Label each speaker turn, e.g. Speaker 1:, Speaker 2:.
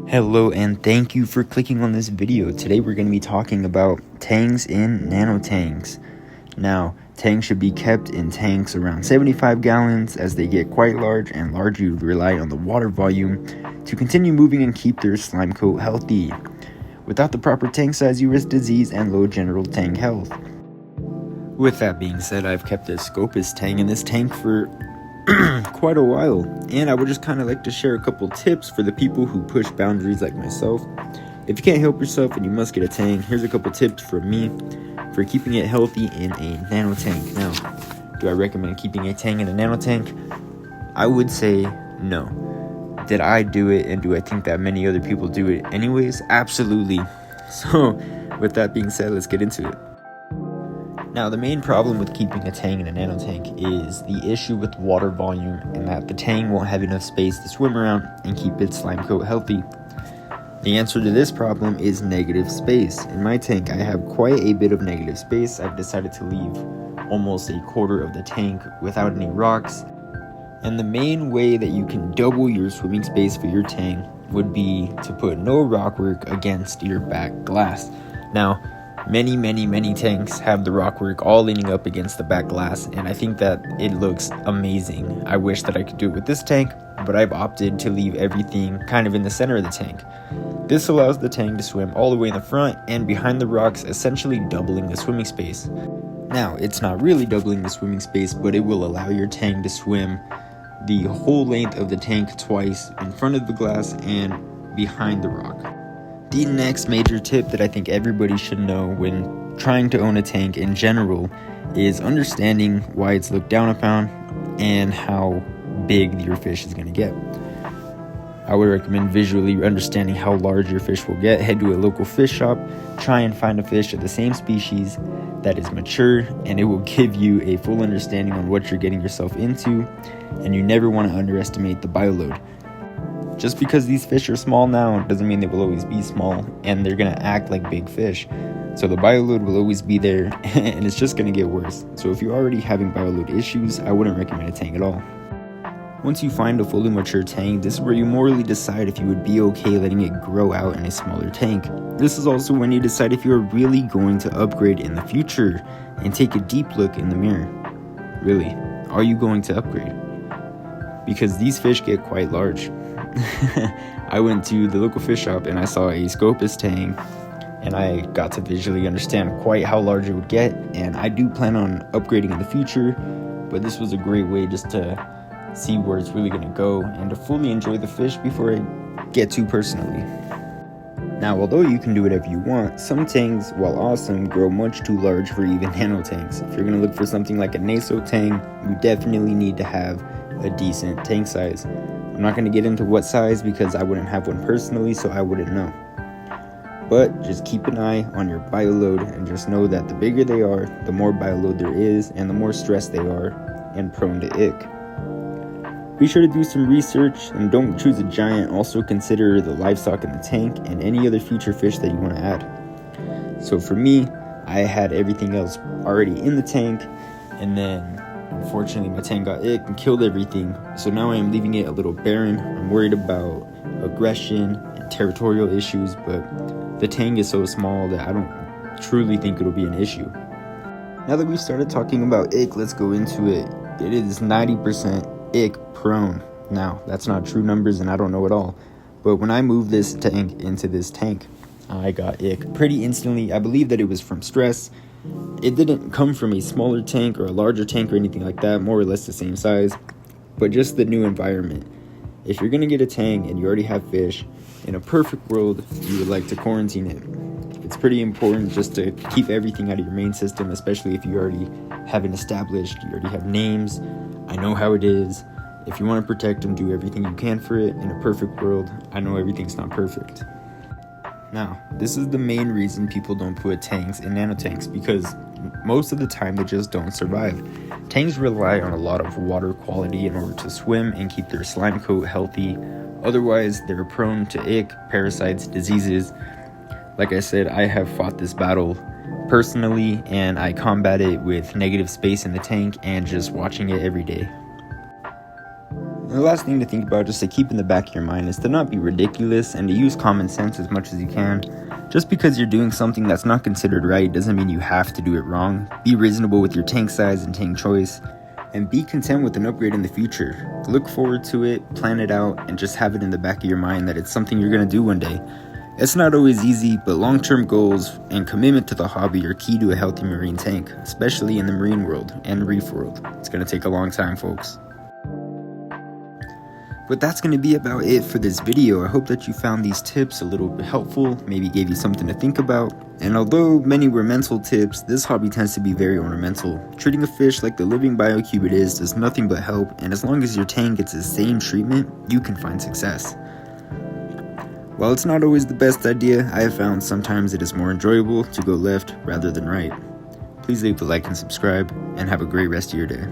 Speaker 1: Hello and thank you for clicking on this video. Today we're going to be talking about tangs in nano tanks. Now, tangs should be kept in tanks around 75 gallons. As they get quite large and larger, you rely on the water volume to continue moving and keep their slime coat healthy. Without the proper tank size, you risk disease and low general tank health. With that being said, I've kept a Scopus tang in this tank for quite a while, and I would just kind of like to share a couple tips for the people who push boundaries like myself. If you can't help yourself and you must get a tang, here's a couple tips from me for keeping it healthy in a nano tank. Now, do I recommend keeping a tang in a nano tank? I would say no. Did I do it, and do I think that many other people do it anyways? Absolutely. So with that being said, let's get into it. Now, the main problem with keeping a tang in a nano tank is the issue with water volume, and that the tang won't have enough space to swim around and keep its slime coat healthy. The answer to this problem is negative space. In my tank, I have quite a bit of negative space. I've decided to leave almost a quarter of the tank without any rocks. And the main way that you can double your swimming space for your tang would be to put no rock work against your back glass. Now, many tanks have the rock work all leaning up against the back glass, and I think that it looks amazing. I wish that I could do it with this tank, but I've opted to leave everything kind of in the center of the tank. This allows the tang to swim all the way in the front and behind the rocks, essentially doubling the swimming space. Now, it's not really doubling the swimming space, but it will allow your tang to swim the whole length of the tank twice, in front of the glass and behind the rock. The next major tip that I think everybody should know when trying to own a tank in general is understanding why it's looked down upon and how big your fish is going to get. I would recommend visually understanding how large your fish will get. Head to a local fish shop, try and find a fish of the same species that is mature, and it will give you a full understanding on what you're getting yourself into, and you never want to underestimate the bioload. Just because these fish are small now doesn't mean they will always be small, and they're going to act like big fish. So the bioload will always be there, and it's just going to get worse. So if you're already having bioload issues, I wouldn't recommend a tang at all. Once you find a fully mature tang, this is where you morally decide if you would be okay letting it grow out in a smaller tank. This is also when you decide if you're really going to upgrade in the future and take a deep look in the mirror. Really, are you going to upgrade? Because these fish get quite large. I went to the local fish shop and I saw a Scopus tang, and I got to visually understand quite how large it would get, and I do plan on upgrading in the future, but this was a great way just to see where it's really going to go and to fully enjoy the fish before I get too personally. Now, although you can do whatever you want, some tangs, while awesome, grow much too large for even nano tanks. If you're going to look for something like a naso tang, you definitely need to have a decent tank size. I'm not going to get into what size because I wouldn't have one personally, so I wouldn't know. But just keep an eye on your bioload, and just know that the bigger they are, the more bioload there is, and the more stressed they are and prone to ick. Be sure to do some research, and don't choose a giant. Also consider the livestock in the tank and any other future fish that you want to add. So for me, I had everything else already in the tank, and then unfortunately my tank got ick and killed everything. So now I am leaving it a little barren. I'm worried about aggression and territorial issues, but the tank is so small that I don't truly think it'll be an issue. Now that we've started talking about ick, let's go into it. It is 90% ick prone. Now, that's not true numbers and I don't know it all, but when I moved this tank into this tank, I got ick pretty instantly. I believe that it was from stress. It didn't come from a smaller tank or a larger tank or anything like that, more or less the same size, but just the new environment. If you're gonna get a tank and you already have fish, in a perfect world, you would like to quarantine it. It's pretty important just to keep everything out of your main system, especially if you already have it established, you already have names. I know how it is. If you want to protect them, do everything you can for it. In a perfect world, I know everything's not perfect. Now, this is the main reason people don't put tangs in nano tanks, because most of the time they just don't survive. Tangs rely on a lot of water quality in order to swim and keep their slime coat healthy. Otherwise, they're prone to ick, parasites, diseases. Like I said, I have fought this battle personally, and I combat it with negative space in the tank and just watching it every day. And the last thing to think about, just to keep in the back of your mind, is to not be ridiculous and to use common sense as much as you can. Just because you're doing something that's not considered right doesn't mean you have to do it wrong. Be reasonable with your tank size and tank choice, and be content with an upgrade in the future. Look forward to it, plan it out, and just have it in the back of your mind that it's something you're going to do one day. It's not always easy, but long-term goals and commitment to the hobby are key to a healthy marine tank, especially in the marine world and reef world. It's going to take a long time, folks. But that's going to be about it for this video. I hope that you found these tips a little bit helpful, maybe gave you something to think about. And although many were mental tips, this hobby tends to be very ornamental. Treating a fish like the living biocube it is does nothing but help, and as long as your tank gets the same treatment, you can find success. While it's not always the best idea, I have found sometimes it is more enjoyable to go left rather than right. Please leave a like and subscribe, and have a great rest of your day.